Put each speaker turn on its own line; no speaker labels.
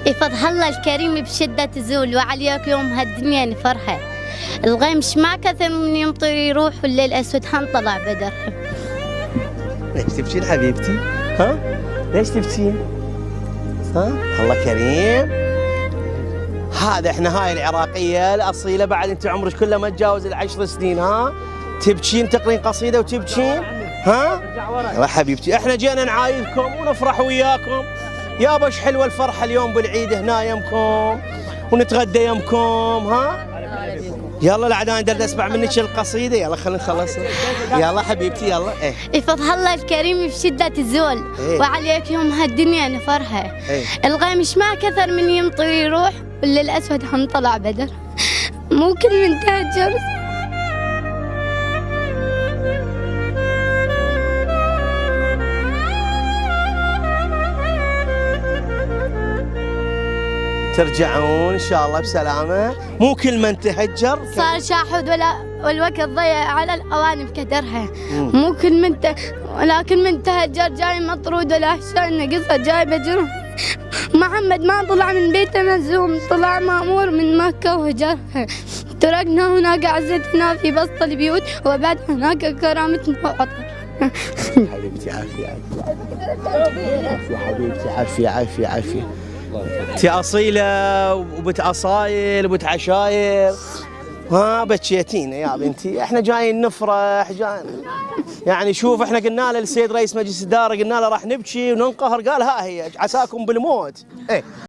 يفضح الله الكريم بشدة تزول وعليك يوم هالدنيا نفرحه. الغيمش ما كثر من يمطر يروح والليل أسود حنطلع بدر.
ليش تبكين حبيبتي؟ ها؟ ليش تبكين؟ ها؟ الله كريم. هذا احنا هاي العراقية الأصيلة بعد انت عمرك كله ما تجاوز ال10 سنين. ها؟ تبكين تقرين قصيدة وتبكين؟ ها؟ يا حبيبتي احنا جينا نعايدكم ونفرح وياكم. يابا ايش حلوة الفرحة اليوم بالعيد هنا يمكم ونتغدى يمكم. ها؟ يلا العدان درد اسمع منك القصيدة. يلا خلينا نخلص. يلا حبيبتي يلا.
يفضح الله الكريم بشدة تزول وعليك يوم هالدنيا نفرحه. الغيمش ما كثر من يمطر يروح والليل أسود حنطلع بدر. مو كل من تهجر
ترجعون ان شاء الله بسلامه. مو كل من تهجر
صار شاحود والوقت ضيع على الاواني بكدرها. مو كل من ولكن من تهجر جاي مطرود ولا شان قصه جاي بجره. محمد ما طلع من بيته مزوم، طلع مامور من مكه وهجرها. تركنا هناك عزتنا في بسط البيوت وبعد هناك كرامتنا وعطر.
حبيبتي عافيه عافيه حبيبتي عافيه عافيه عافيه. انت اصيله وبنت اصايل وبنت عشاير. ها بكيتينا يا بنتي. احنا جايين نفرح يعني شوف احنا قلنا له للسيد رئيس مجلس الاداره قلنا له راح نبكي وننقهر قال ها هي عساكم بالموت.